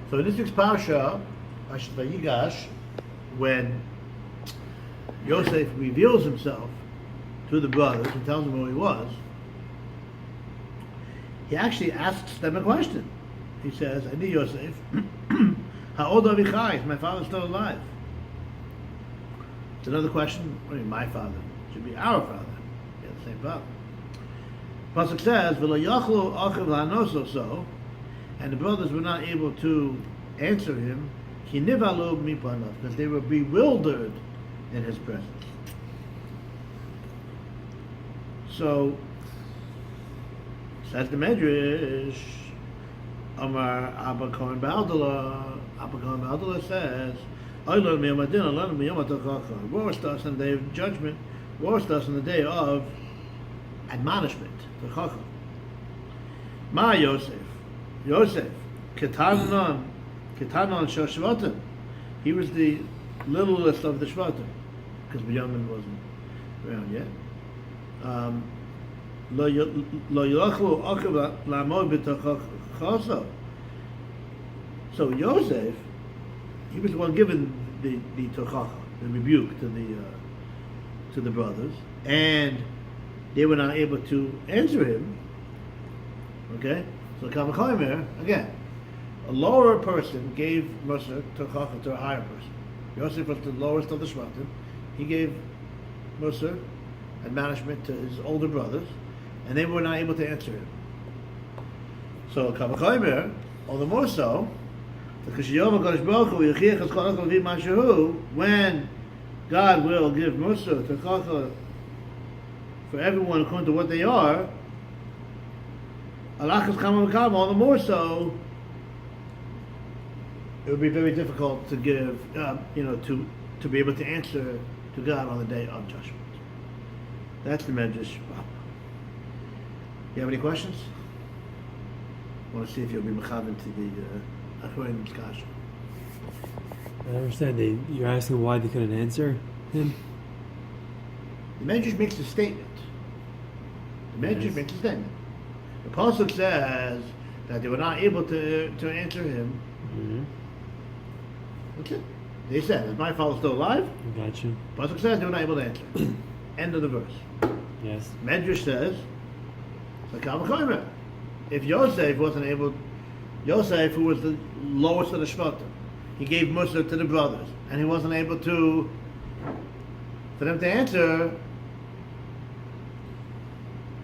So in this week's Parshas Vayigash, when Yosef reveals himself to the brothers and tells them who he was, he actually asks them a question. He says, I need Yosef, how old are Avichai? Is my father still alive? It's another question. I mean, my father. It should be our father. Yeah, the same father. Pasuk says, "V'lo yachlu achiv la'anoso so," and the brothers were not able to answer him. Ki nivalu mipanav, because they were bewildered in his presence. So, says the Medrash, Amar Abba Kohen Ba'aldala. Abba Kohen Ba'aldala says, "Oilon miyamadin, oilon miyamatochacha." Roast us in the day of judgment. Roast us in the day of admonishment. The Chacham. Ma Yosef. Yosef. Ketanon Shel Shvatim. He was the littlest of the Shvatim, because Benjamin wasn't around yet. Lo yachlu akav la'amod b'tochacha. So Yosef, he was the one given the tochacha, the rebuke to the brothers, and they were not able to answer him. Okay, so Kavachomer again, a lower person gave Musa tochacha to a higher person. Yosef was the lowest of the Shvatim. He gave Musa admonishment to his older brothers, and they were not able to answer him. So Kavachomer, all the more so, because when God will give Musa tochacha for everyone according to what they are, all the more so, it would be very difficult to give, to be able to answer to God on the day of judgment. That's the Medrash. You have any questions? I want to see if you'll be mechavan to the Achronim discussion. I don't understand. You're asking why they couldn't answer him? The Medrash makes a statement. The Pasuk says that they were not able to answer him. Mm-hmm. That's it. They said, "Is my father still alive?" Gotcha. Pasuk says they were not able to answer. End of the verse. Yes. Medrash says, if Yosef wasn't able, Yosef, who was the lowest of the Shvatim, he gave Musa to the brothers, and he wasn't able for them to answer.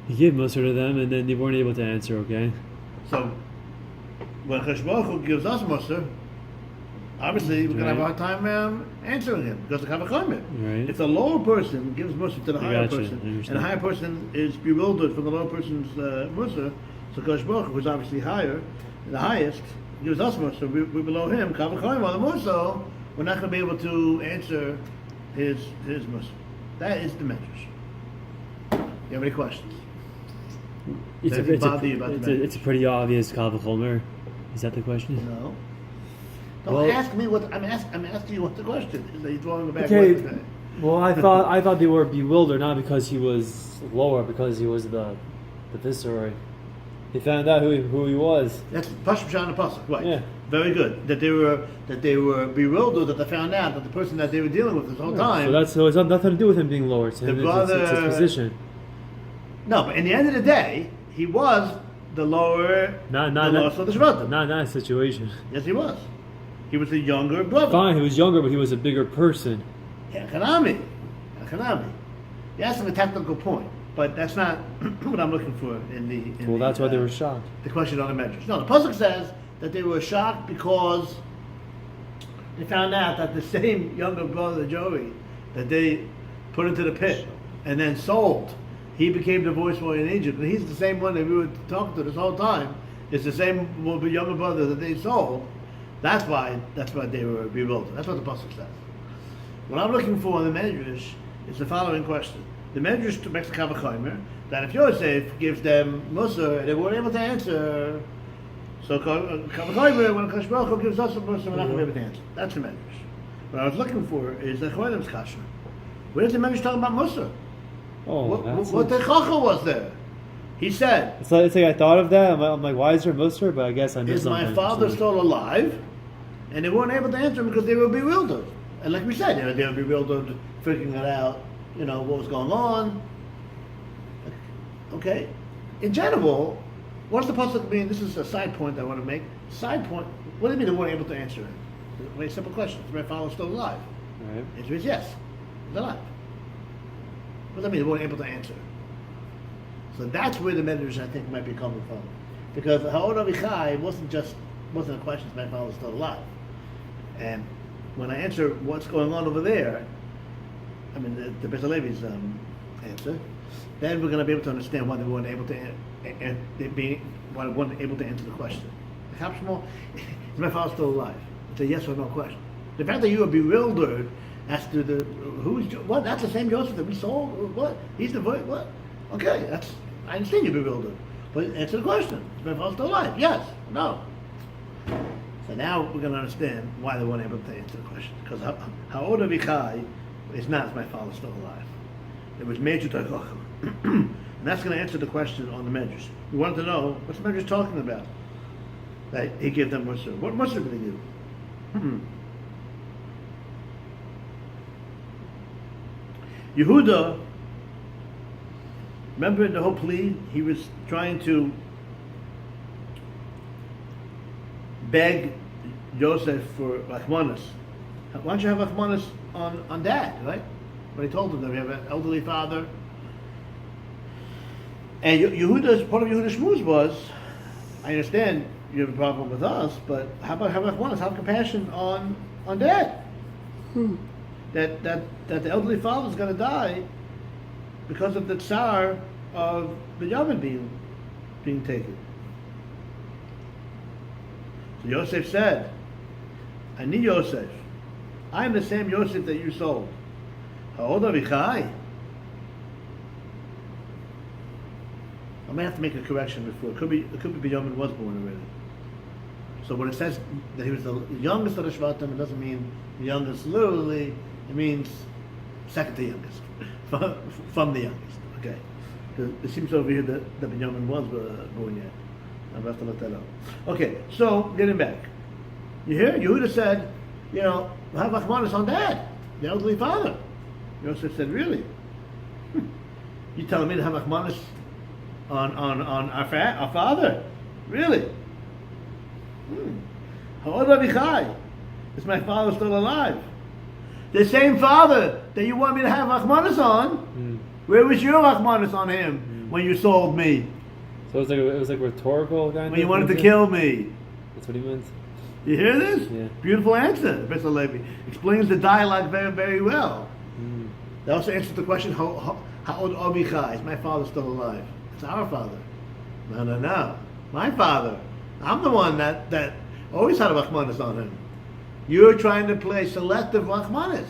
He gave Musa to them, and then they weren't able to answer, okay? So, when Cheshach Baruch Hu gives us Musa, obviously we're going to have a hard time answering him, because of Kavachomer. Right. If the lower person gives Musa to the higher person, and the higher person is bewildered from the lower person's Musa, so Cheshach Baruch Hu, who's obviously higher, the highest, gives us Musa, we're below him, Kavachomer, the Musa, we're not going to be able to answer his Musa. That is the Medrash. You have any questions? It's a pretty obvious Kavachomer. Is that the question? No. Don't ask me what I'm asking you what the question is. He's throwing it back. Okay. Well, I thought they were bewildered not because he was lower, because he was the viceroy. They found out who he was. That's Parshas and Pasuk, right? Yeah. Very good. That they were bewildered that they found out that the person that they were dealing with this whole time. So it's nothing to do with him being lower. It's his position. No, but in the end of the day, he was the lower, the lowest of the Shvatim. Not in that situation. Yes, he was. He was the younger brother. Fine, he was younger, but he was a bigger person. Yeah, Hanami. You asked him a technical point, but that's not what I'm looking for That's why they were shocked. The question on the Medrash. No, the Pasuk says that they were shocked because they found out that the same younger brother, Joey, that they put into the pit and then sold, he became the viceroy in Egypt, and he's the same one that we were talking to this whole time. It's the same younger brother that they sold. That's why they were bewildered. That's what the Pasuk says. What I'm looking for in the Medrash is the following question. The Medrash makes a Kavachomer that if Yosef gives them Musa and they weren't able to answer, so Kavachomer, when Cheshach Baruch Hu gives us a Musa, we're not going to be able to answer. That's the Medrash. What I was looking for is the Cholim's Kasha. Where does the Medrash talk about Musa? What the Chacham was there? He said, it's like I thought of that. I'm like, why is there Musa? But I guess I missed something. Is my father still alive? and they weren't able to answer him because they were bewildered. And like we said, they were bewildered, figuring it out, what was going on. Okay? In general, what does the pasuk mean? This is a side point I want to make. Side point, what do you mean they weren't able to answer it? A very simple question. Is my father still alive? Right. The answer is yes. He's alive. What does that mean they weren't able to answer? So that's where the Medrash, I think, might be coming from. Because Ha'od Avichai wasn't a question, is my father still alive? And when I answer what's going on over there, I mean the Beis Halevi's answer, then we're going to be able to understand why they weren't able to why they weren't able to answer the question. Is my father still alive? It's a yes or no question. The fact that you are bewildered as to what? That's the same Joseph that we saw. What? He's the voice. What? Okay, I understand you're bewildered, but answer the question. Is my father still alive? Yes. No. So now we're going to understand why they weren't able to answer the question. Because Ha'od Avichai is not, is my father still alive? It was Meju Tachochim. And that's going to answer the question on the Medrash. We wanted to know, what's the Medrash talking about? That he gave them Musar. What Musar did he give? Yehuda, remember in the whole plea, he was trying to beg Joseph for Rachmanis. Why don't you have Rachmanis on Dad, right? When he told him that we have an elderly father. And part of Yehuda's shmuz was, I understand you have a problem with us, but how about have Rachmanis, have compassion on Dad? That the elderly father is going to die because of the tsar of the Yamin being taken. So Yosef said, I need Yosef. I am the same Yosef that you sold. Ha'od Avichai. I may have to make a correction before. It could be Binyamin was born already. So when it says that he was the youngest of the Shvatim, it doesn't mean the youngest literally. It means second to youngest, from the youngest. Okay. It seems over here that Binyamin was born yet. I'll have to look that up. Okay, so getting back. You hear? Yehuda said, have Rachmanis on Dad, the elderly father. Yosef said, really? You telling me to have Rachmanis on our father? Really? Ha'od Avichai. Is my father still alive? The same father that you want me to have Rachmanis on, where was your Rachmanis on him when you sold me? So it was like rhetorical kind of. When you wanted to kill me. That's what he meant. You hear this? Yeah. Beautiful answer. Beis Halevi explains the dialogue very, very well. They also answers the question, Ha'od Avichai, is my father still alive? It's our father. No. My father. I'm the one that always had a Rachmanis on him. You're trying to play selective Rachmanis.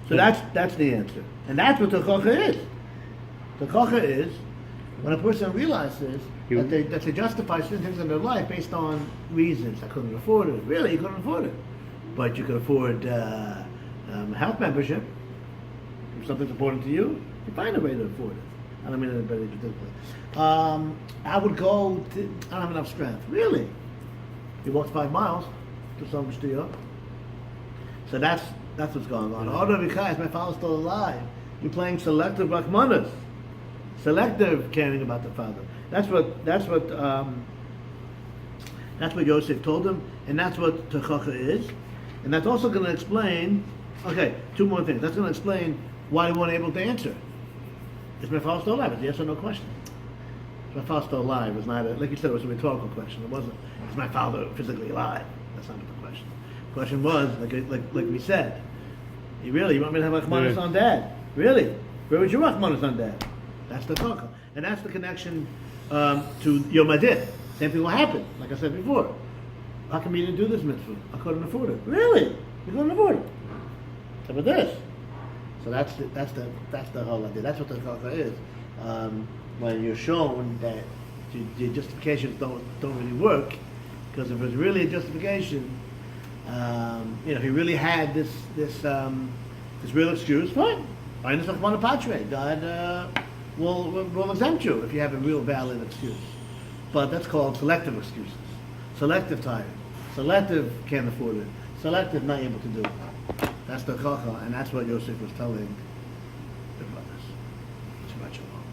So that's the answer. And that's what Techocha is. Techocha is when a person realizes that they justify certain things in their life based on reasons. I couldn't afford it. Really, you couldn't afford it. But you could afford health membership. If something's important to you, you find a way to afford it. I don't mean it very particularly. I would go I don't have enough strength. Really? You walked 5 miles to some shtiyah. So that's what's going on. Ha'od Avichai, is my father still alive? You're playing selective Rachmanis. Selective caring about the father. That's what Yosef told him, and that's what Techocha is. And that's also going to explain, 2 more things. That's going to explain why they weren't able to answer. Is my father still alive? It's a yes or no question. Is my father still alive? It's not like you said, it was a rhetorical question. It wasn't, is my father physically alive? That's not the question. The question was, like we said, you want me to have Rachmanis on Dad? Really? Where was your Rachmanis on Dad? That's the Techocha. And that's the connection to Yom Adin. Same thing will happen, like I said before. How come you didn't do this mitzvah? I couldn't afford it. Really? You couldn't afford it? How about this? So that's the whole idea. That's what the Techocha is. When you're shown that your justifications don't really work, because if it's really a justification, if he really had this real excuse, fine. Find this Rachmana Patre. God will exempt you if you have a real valid excuse. but that's called selective excuses. Selective tired. Selective can't afford it. Selective not able to do it. That's the kacha, and that's what Yosef was telling the brothers. Shabbat shalom.